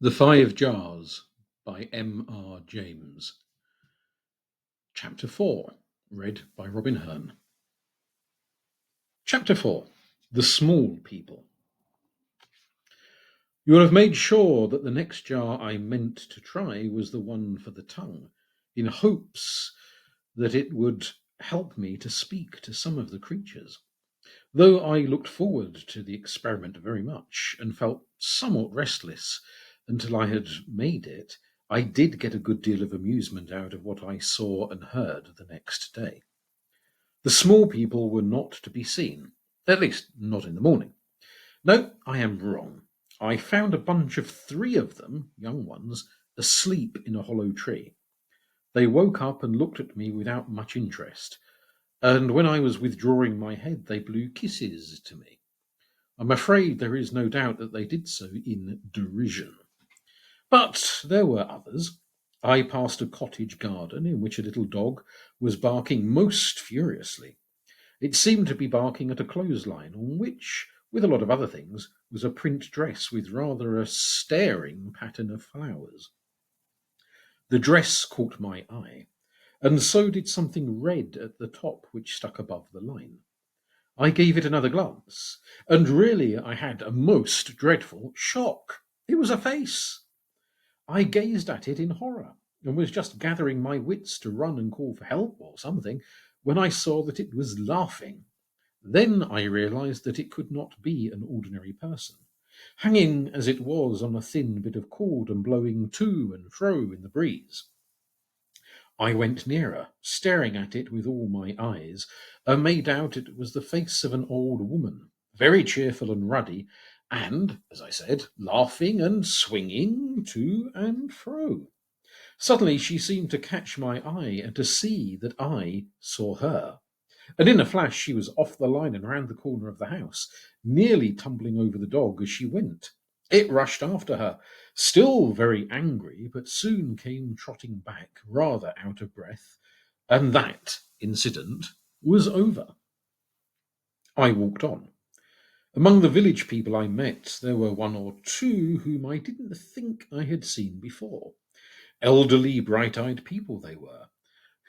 The Five Jars by M. R. James. Chapter 4, read by Robin Hearn. Chapter 4, The Small People. You will have made sure that the next jar I meant to try was the one for the tongue, in hopes that it would help me to speak to some of the creatures. Though I looked forward to the experiment very much, and felt somewhat restless until I had made it, I did get a good deal of amusement out of what I saw and heard the next day. The small people were not to be seen, at least not in the morning. No, I am wrong. I found a bunch of 3 of them, young ones, asleep in a hollow tree. They woke up and looked at me without much interest, and when I was withdrawing my head, they blew kisses to me. I'm afraid there is no doubt that they did so in derision. But there were others. I passed a cottage garden in which a little dog was barking most furiously. It seemed to be barking at a clothesline on which, with a lot of other things, was a print dress with rather a staring pattern of flowers. The dress caught my eye, and so did something red at the top which stuck above the line. I gave it another glance, and really I had a most dreadful shock. It was a face. I gazed at it in horror, and was just gathering my wits to run and call for help or something, when I saw that it was laughing. Then I realized that it could not be an ordinary person, hanging as it was on a thin bit of cord and blowing to and fro in the breeze. I went nearer, staring at it with all my eyes, and made out it was the face of an old woman, very cheerful and ruddy, and, as I said, laughing and swinging to and fro. Suddenly she seemed to catch my eye and to see that I saw her, and in a flash she was off the line and round the corner of the house, nearly tumbling over the dog as she went. It rushed after her, still very angry, but soon came trotting back, rather out of breath, and that incident was over. I walked on. Among the village people I met, there were 1 or 2 whom I didn't think I had seen before. Elderly, bright-eyed people they were,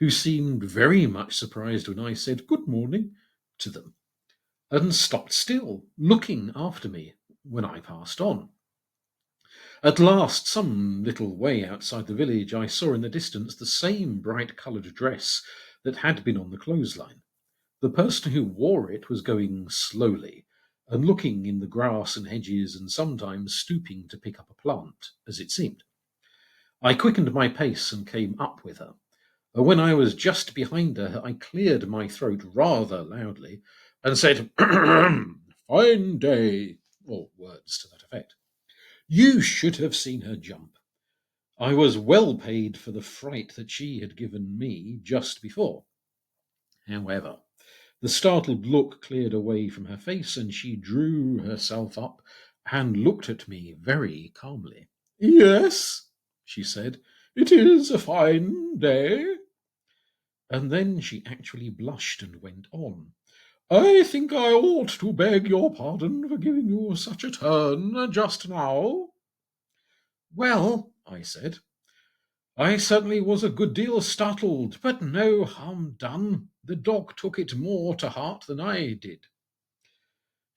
who seemed very much surprised when I said "good morning" to them, and stopped still, looking after me when I passed on. At last, some little way outside the village, I saw in the distance the same bright-coloured dress that had been on the clothesline. The person who wore it was going slowly, and looking in the grass and hedges, and sometimes stooping to pick up a plant, as it seemed. I quickened my pace and came up with her. When I was just behind her, I cleared my throat rather loudly and said, "Fine day," or words to that effect. You should have seen her jump. I was well paid for the fright that she had given me just before. However, the startled look cleared away from her face, and she drew herself up and looked at me very calmly. "Yes," she said, "it is a fine day." And then she actually blushed and went on. "I think I ought to beg your pardon for giving you such a turn just now." "Well," I said, "I certainly was a good deal startled, but no harm done. The dog took it more to heart than I did."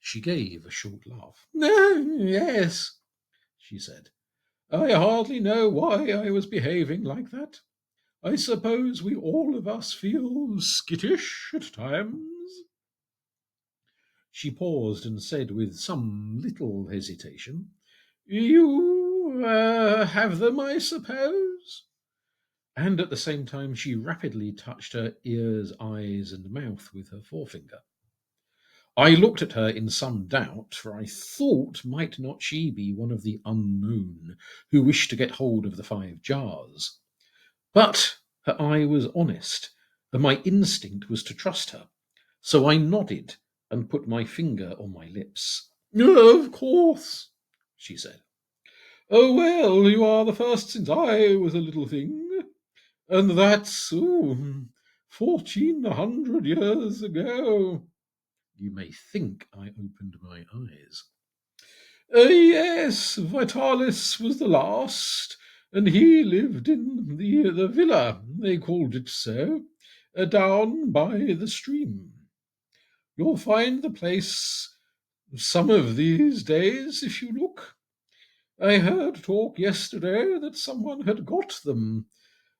She gave a short laugh. "Yes," she said, "I hardly know why I was behaving like that. I suppose we all of us feel skittish at times." She paused and said with some little hesitation, "You have them, I suppose?" And at the same time she rapidly touched her ears, eyes, and mouth with her forefinger. I looked at her in some doubt, for I thought might not she be one of the unknown who wished to get hold of the 5 jars. But her eye was honest, and my instinct was to trust her, so I nodded and put my finger on my lips. "Of course," she said. "Oh, well, you are the first since I was a little thing, and that's 1400 years ago." You may think I opened my eyes. Yes, Vitalis was the last, and he lived in the villa, they called it so, down by the stream. You'll find the place some of these days if you look. I heard talk yesterday that someone had got them,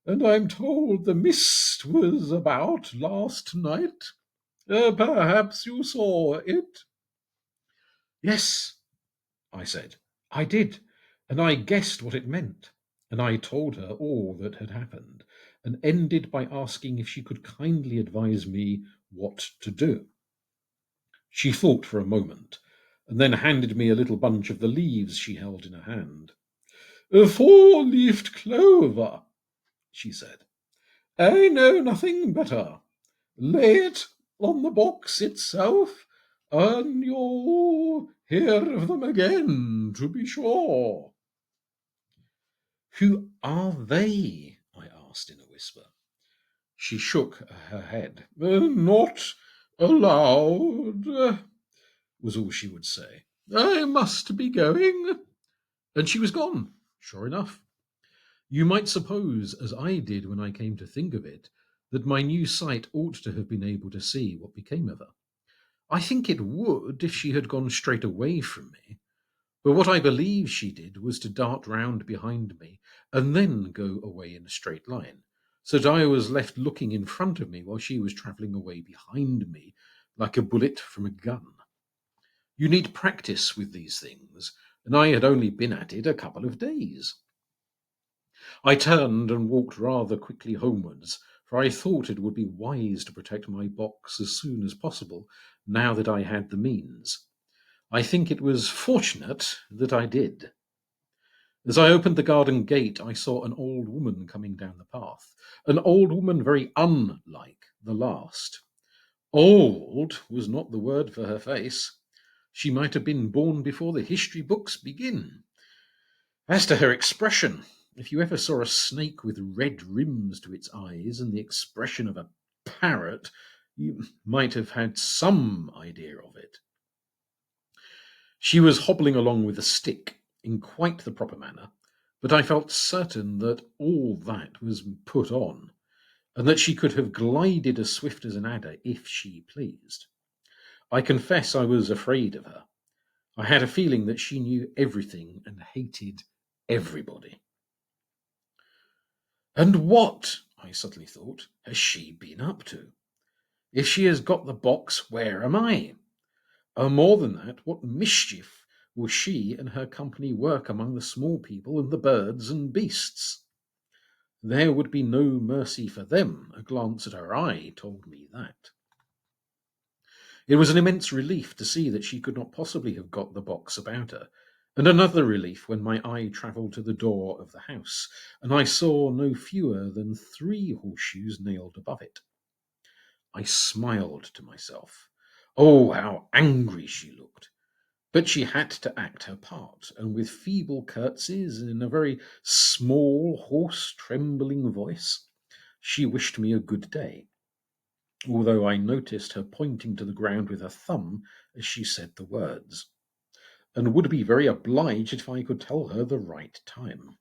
and I'm told the mist was about last night. Perhaps you saw it? Yes, I said. I did, and I guessed what it meant. And I told her all that had happened, and ended by asking if she could kindly advise me what to do. She thought for a moment, and then handed me a little bunch of the leaves she held in her hand. "A four-leaved clover," she said. "I know nothing better. Lay it on the box itself, and you'll hear of them again, to be sure." "Who are they?" I asked in a whisper. She shook her head. "Not allowed," was all she would say. "I must be going." And she was gone, sure enough. You might suppose, as I did when I came to think of it, that my new sight ought to have been able to see what became of her. I think it would if she had gone straight away from me. But what I believe she did was to dart round behind me and then go away in a straight line, so that I was left looking in front of me while she was travelling away behind me like a bullet from a gun. You need practice with these things, and I had only been at it a couple of days. I turned and walked rather quickly homewards, for I thought it would be wise to protect my box as soon as possible, now that I had the means. I think it was fortunate that I did. As I opened the garden gate, I saw an old woman coming down the path, an old woman very unlike the last. Old was not the word for her face. She might have been born before the history books begin. As to her expression, if you ever saw a snake with red rims to its eyes and the expression of a parrot, you might have had some idea of it. She was hobbling along with a stick in quite the proper manner, but I felt certain that all that was put on, and that she could have glided as swift as an adder if she pleased. I confess I was afraid of her. I had a feeling that she knew everything and hated everybody. And what, I suddenly thought, has she been up to? If she has got the box, where am I? Or more than that, what mischief will she and her company work among the small people and the birds and beasts? There would be no mercy for them. A glance at her eye told me that. It was an immense relief to see that she could not possibly have got the box about her, and another relief when my eye travelled to the door of the house, and I saw no fewer than 3 horseshoes nailed above it. I smiled to myself. Oh, how angry she looked! But she had to act her part, and with feeble curtsies and in a very small, hoarse, trembling voice, she wished me a good day, although I noticed her pointing to the ground with her thumb as she said the words, and would be very obliged if I could tell her the right time.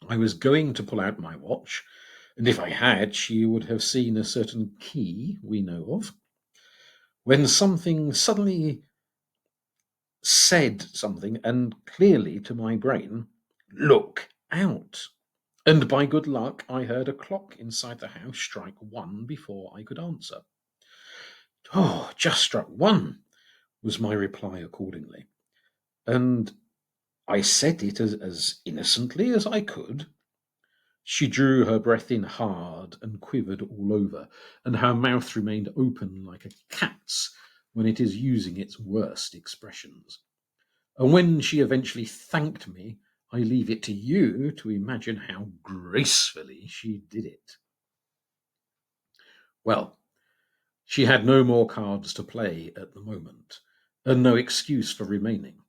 I was going to pull out my watch, and if I had, she would have seen a certain key we know of, when something suddenly said something, and clearly to my brain, "Look out!" And by good luck, I heard a clock inside the house strike 1 before I could answer. "Oh, just struck 1," was my reply accordingly. And I said it as innocently as I could. She drew her breath in hard and quivered all over, and her mouth remained open like a cat's when it is using its worst expressions. And when she eventually thanked me, I leave it to you to imagine how gracefully she did it. Well, she had no more cards to play at the moment, and no excuse for remaining.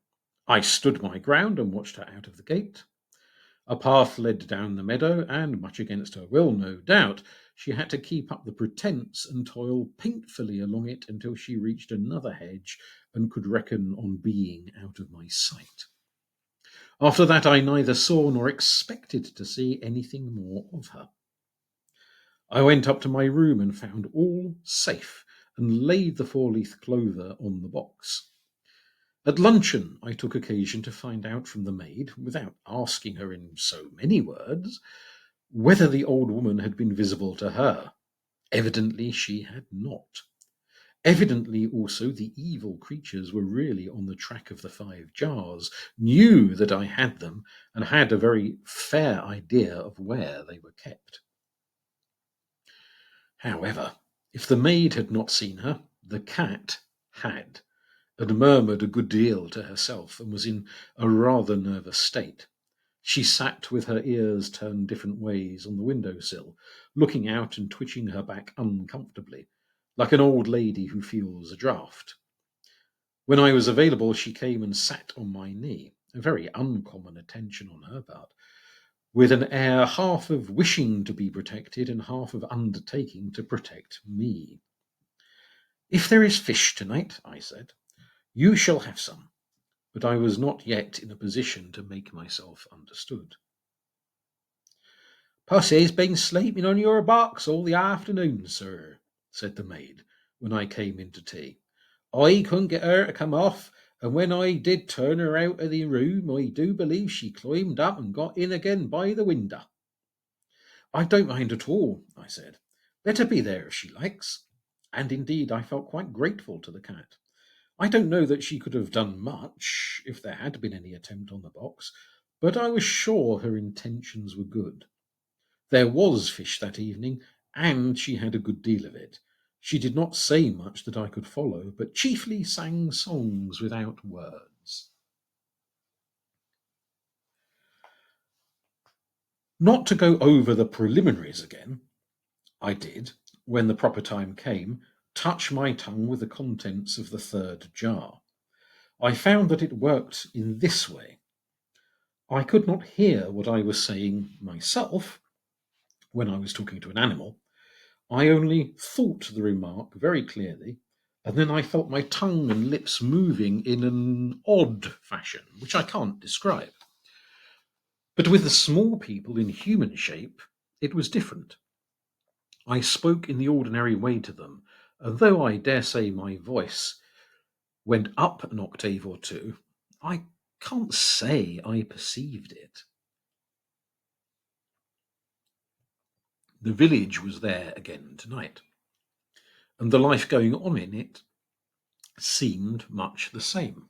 I stood my ground and watched her out of the gate. A path led down the meadow, and, much against her will, no doubt, she had to keep up the pretence and toil painfully along it until she reached another hedge and could reckon on being out of my sight. After that, I neither saw nor expected to see anything more of her. I went up to my room and found all safe and laid the four-leaf clover on the box. At luncheon, I took occasion to find out from the maid, without asking her in so many words, whether the old woman had been visible to her. Evidently she had not. Evidently also the evil creatures were really on the track of the 5 jars, knew that I had them, and had a very fair idea of where they were kept. However, if the maid had not seen her, the cat had, and murmured a good deal to herself, and was in a rather nervous state. She sat with her ears turned different ways on the window-sill, looking out and twitching her back uncomfortably, like an old lady who feels a draught. When I was available, she came and sat on my knee, a very uncommon attention on her part, with an air half of wishing to be protected and half of undertaking to protect me. "If there is fish tonight," I said, "you shall have some." But I was not yet in a position to make myself understood. "Pussy's been sleeping on your box all the afternoon, sir," said the maid, when I came in to tea. "I couldn't get her to come off, and when I did turn her out of the room, I do believe she climbed up and got in again by the window." "I don't mind at all," I said. "Let her be there if she likes." And indeed I felt quite grateful to the cat. I don't know that she could have done much if there had been any attempt on the box, but I was sure her intentions were good. There was fish that evening, and she had a good deal of it. She did not say much that I could follow, but chiefly sang songs without words. Not to go over the preliminaries again, I did, when the proper time came, touch my tongue with the contents of the 3rd jar. I found that it worked in this way. I could not hear what I was saying myself when I was talking to an animal. I only thought the remark very clearly, and then I felt my tongue and lips moving in an odd fashion, which I can't describe. But with the small people in human shape, it was different. I spoke in the ordinary way to them, and though I dare say my voice went up an octave or two, I can't say I perceived it. The village was there again tonight, and the life going on in it seemed much the same.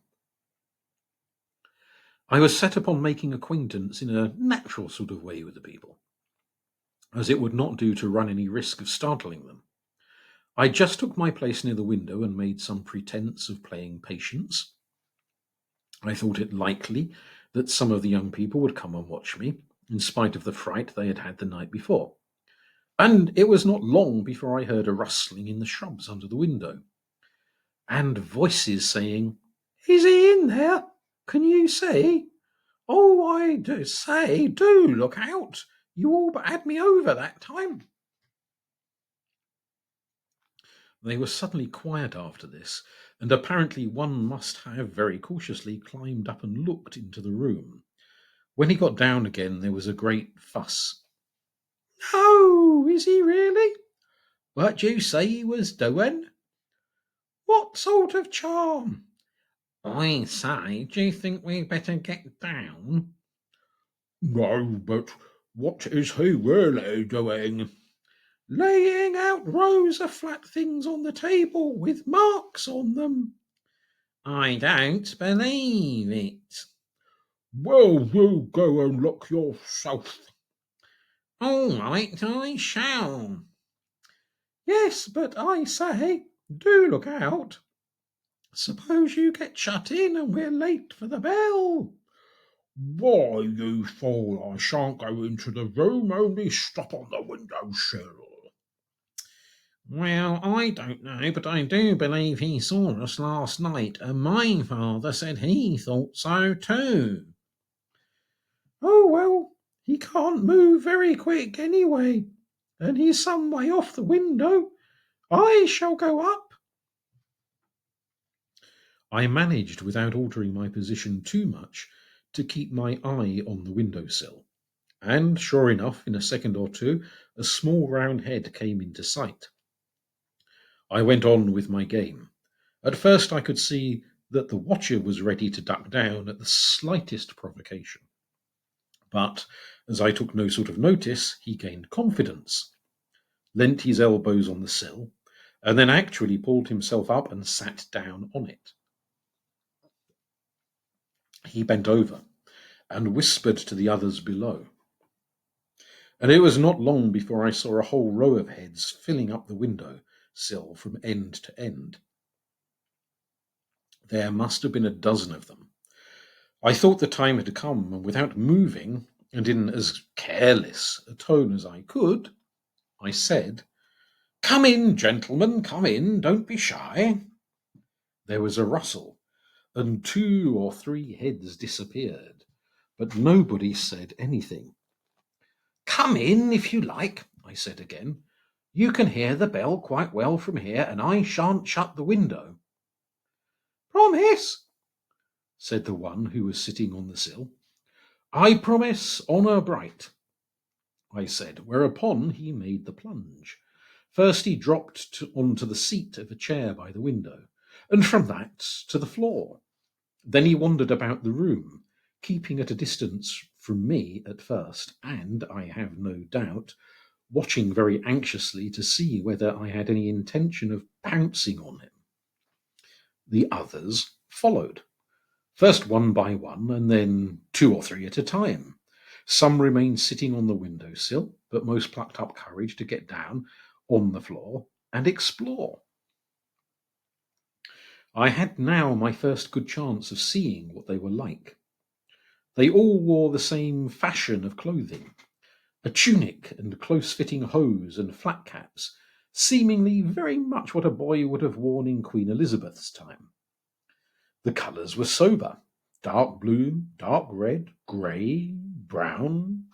I was set upon making acquaintance in a natural sort of way with the people, as it would not do to run any risk of startling them. I just took my place near the window and made some pretence of playing patience. I thought it likely that some of the young people would come and watch me, in spite of the fright they had had the night before. And it was not long before I heard a rustling in the shrubs under the window, and voices saying, "Is he in there? Can you see? Oh, I do say, do look out. You all but had me over that time." They were suddenly quiet after this, and apparently one must have very cautiously climbed up and looked into the room. When he got down again, there was a great fuss. "No, is he really? What do you say he was doing? What sort of charm? I say, do you think we'd better get down?" "No, but what is he really doing?" "Laying out rows of flat things on the table with marks on them." "I don't believe it." "Well, you go and look yourself." "All right, I shall." "Yes, but I say, do look out. Suppose you get shut in and we're late for the bell." "Why, you fool, I shan't go into the room, only stop on the window-sill." "Well, I don't know, but I do believe he saw us last night, and my father said he thought so too." "Oh, well, he can't move very quick anyway, and he's some way off the window. I shall go up." I managed, without altering my position too much, to keep my eye on the window sill. And sure enough, in a second or two, a small round head came into sight. I went on with my game. At first, I could see that the watcher was ready to duck down at the slightest provocation. But as I took no sort of notice, he gained confidence, leant his elbows on the sill, and then actually pulled himself up and sat down on it. He bent over and whispered to the others below. And it was not long before I saw a whole row of heads filling up the window sill from end to end. There must have been a dozen of them. I thought the time had come, and without moving, and in as careless a tone as I could, I said, "Come in, gentlemen, come in, don't be shy." There was a rustle, and 2 or 3 heads disappeared, but nobody said anything. "Come in, if you like," I said again. "You can hear the bell quite well from here, and I shan't shut the window." "Promise," said the one who was sitting on the sill. "I promise, honour bright," I said, whereupon he made the plunge. First he dropped onto the seat of a chair by the window, and from that to the floor. Then he wandered about the room, keeping at a distance from me at first, and, I have no doubt, watching very anxiously to see whether I had any intention of pouncing on him. The others followed, first one by one, and then 2 or 3 at a time. Some remained sitting on the window sill, but most plucked up courage to get down on the floor and explore. I had now my first good chance of seeing what they were like. They all wore the same fashion of clothing, a tunic and close-fitting hose and flat caps, seemingly very much what a boy would have worn in Queen Elizabeth's time. The colours were sober: dark blue, dark red, grey, brown,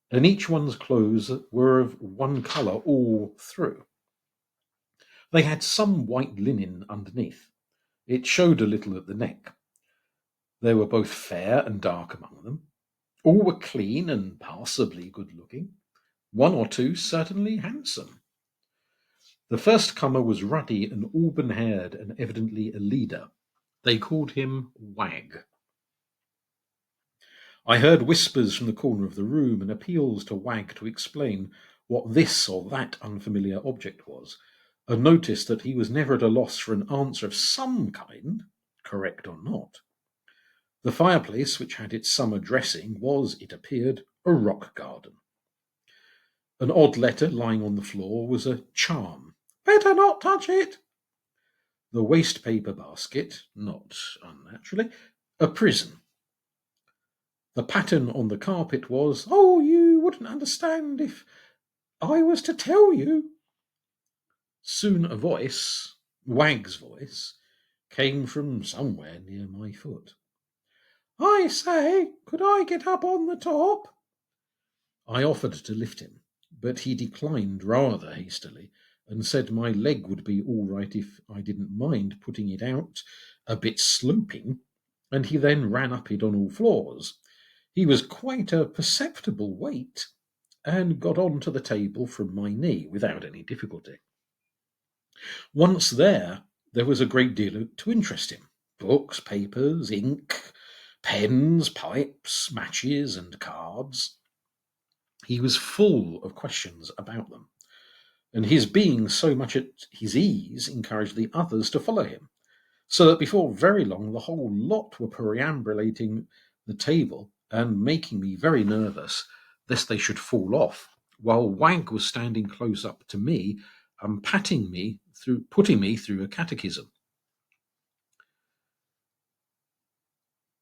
and each one's clothes were of one colour all through. They had some white linen underneath. It showed a little at the neck. There were both fair and dark among them. All were clean and passably good-looking. 1 or 2 certainly handsome. The first comer was ruddy and auburn-haired and evidently a leader. They called him Wag. I heard whispers from the corner of the room and appeals to Wag to explain what this or that unfamiliar object was, and noticed that he was never at a loss for an answer of some kind, correct or not. The fireplace, which had its summer dressing, was, it appeared, a rock garden. An odd letter lying on the floor was a charm. "Better not touch it." The waste paper basket, not unnaturally, a prison. The pattern on the carpet was, "Oh, you wouldn't understand if I was to tell you." Soon a voice, Wag's voice, came from somewhere near my foot. "I say, could I get up on the top?" I offered to lift him, but he declined rather hastily and said my leg would be all right if I didn't mind putting it out a bit sloping, and he then ran up it on all fours. He was quite a perceptible weight, and got on to the table from my knee without any difficulty. Once there was a great deal to interest him: books, papers, ink, pens, pipes, matches, and cards. He was full of questions about them, and his being so much at his ease encouraged the others to follow him, so that before very long the whole lot were perambulating the table and making me very nervous lest they should fall off, while Wag was standing close up to me and putting me through a catechism.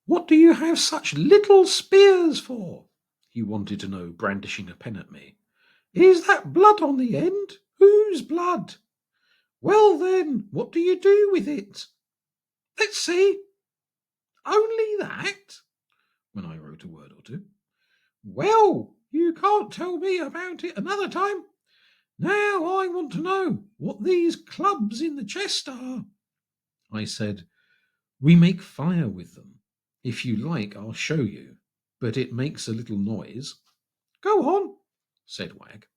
"What do you have such little spears for?" he wanted to know, brandishing a pen at me. "Is that blood on the end? Whose blood? Well then, what do you do with it? Let's see. Only that?" when I wrote a word or two. "Well, you can't tell me about it another time. Now I want to know what these clubs in the chest are." I said, We make fire with them. If you like, I'll show you, but it makes a little noise. Go on, said Wag,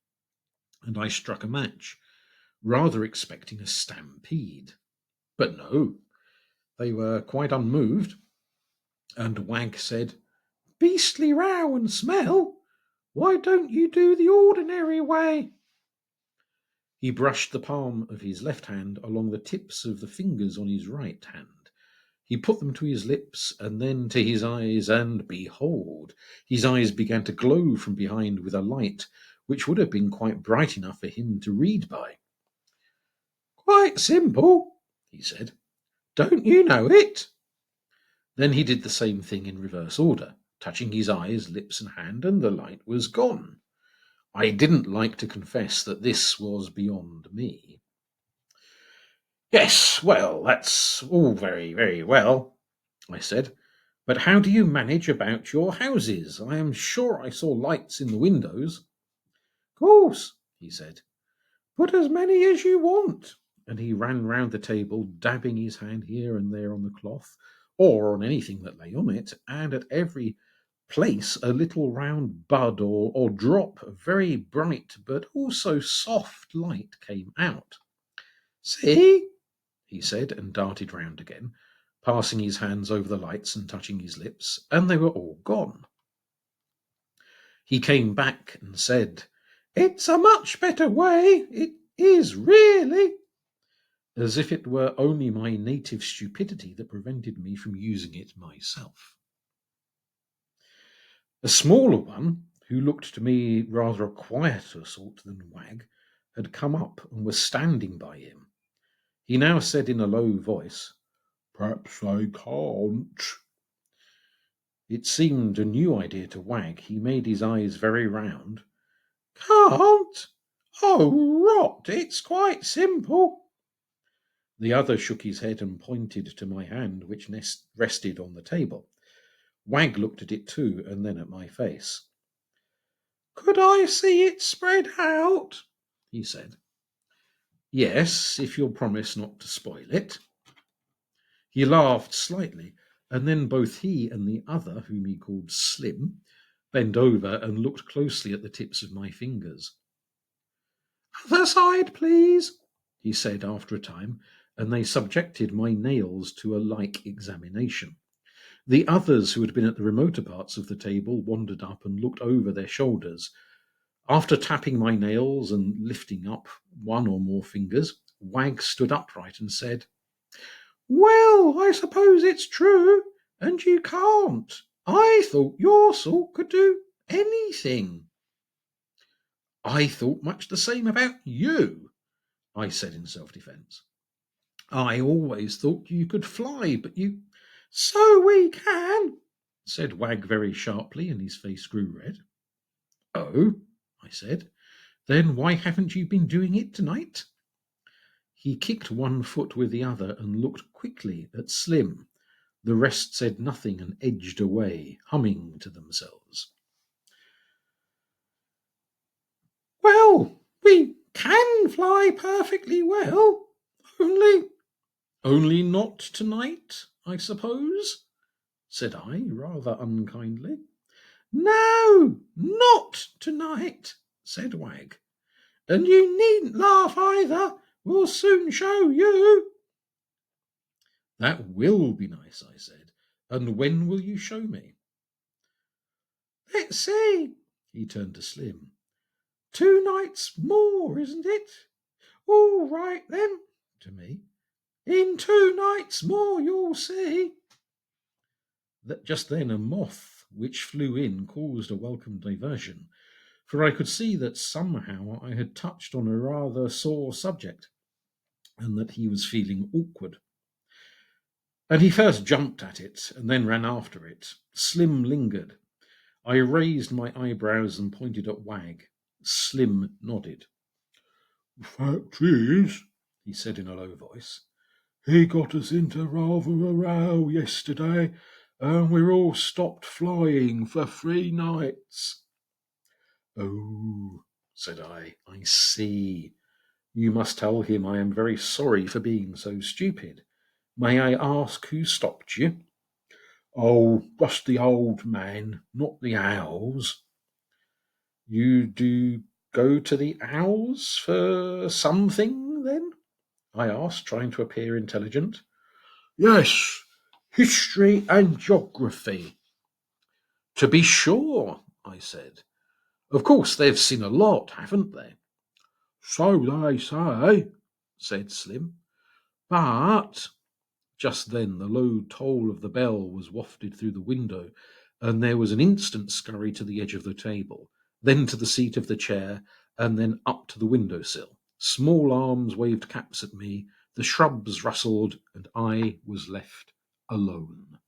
and I struck a match, rather expecting a stampede. But no, they were quite unmoved, and Wag said, Beastly row and smell. Why don't you do the ordinary way? He brushed the palm of his left hand along the tips of the fingers on his right hand. He put them to his lips and then to his eyes, and behold, his eyes began to glow from behind with a light which would have been quite bright enough for him to read by. Quite simple, he said. Don't you know it? Then he did the same thing in reverse order, touching his eyes, lips, and hand, and the light was gone. I didn't like to confess that this was beyond me. Yes, well, that's all very, very well, I said. But how do you manage about your houses? I am sure I saw lights in the windows. Course, he said. Put as many as you want. And he ran round the table, dabbing his hand here and there on the cloth, or on anything that lay on it, and at every place a little round bud or drop of very bright but also soft light came out. See, he said, and darted round again, passing his hands over the lights and touching his lips, and they were all gone. He came back and said, It's a much better way, it is really, as if it were only my native stupidity that prevented me from using it myself. A smaller one, who looked to me rather a quieter sort than Wag, had come up and was standing by him. He now said in a low voice, Perhaps I can't. It seemed a new idea to Wag. He made his eyes very round. Can't? Oh, rot, it's quite simple. The other shook his head and pointed to my hand, which rested on the table. Wag looked at it too, and then at my face. Could I see it spread out? He said. Yes, if you'll promise not to spoil it. He laughed slightly, and then both he and the other, whom he called Slim, bent over and looked closely at the tips of my fingers. Other side, please, he said after a time, and they subjected my nails to a like examination. The others who had been at the remoter parts of the table wandered up and looked over their shoulders. After tapping my nails and lifting up one or more fingers, Wag stood upright and said, Well, I suppose it's true, and you can't. I thought your sort could do anything. I thought much the same about you, I said in self-defence. I always thought you could fly, but you... So we can, said Wag very sharply, and his face grew red. Oh, I said. Then why haven't you been doing it tonight? He kicked one foot with the other and looked quickly at Slim. The rest said nothing and edged away, humming to themselves. Well, we can fly perfectly well, Only not tonight, I suppose, said I, rather unkindly. No, not tonight, said Wag. And you needn't laugh either. We'll soon show you. That will be nice, I said. And when will you show me? Let's see. He turned to Slim. 2 nights more, isn't it? All right, then, to me. In 2 nights more, you'll see. Just then a moth which flew in caused a welcome diversion, for I could see that somehow I had touched on a rather sore subject, and that he was feeling awkward. And he first jumped at it, and then ran after it. Slim lingered. I raised my eyebrows and pointed at Wag. Slim nodded. The fact is, he said in a low voice, he got us into rather a row yesterday, and we're all stopped flying for 3 nights. Oh, said I see. You must tell him I am very sorry for being so stupid. May I ask who stopped you? Oh, just the old man, not the owls. You do go to the owls for something, then? I asked, trying to appear intelligent. Yes, history and geography. To be sure, I said. Of course, they've seen a lot, haven't they? So they say, said Slim. But just then the low toll of the bell was wafted through the window, and there was an instant scurry to the edge of the table, then to the seat of the chair, and then up to the window sill. Small arms waved caps at me, the shrubs rustled, and I was left alone.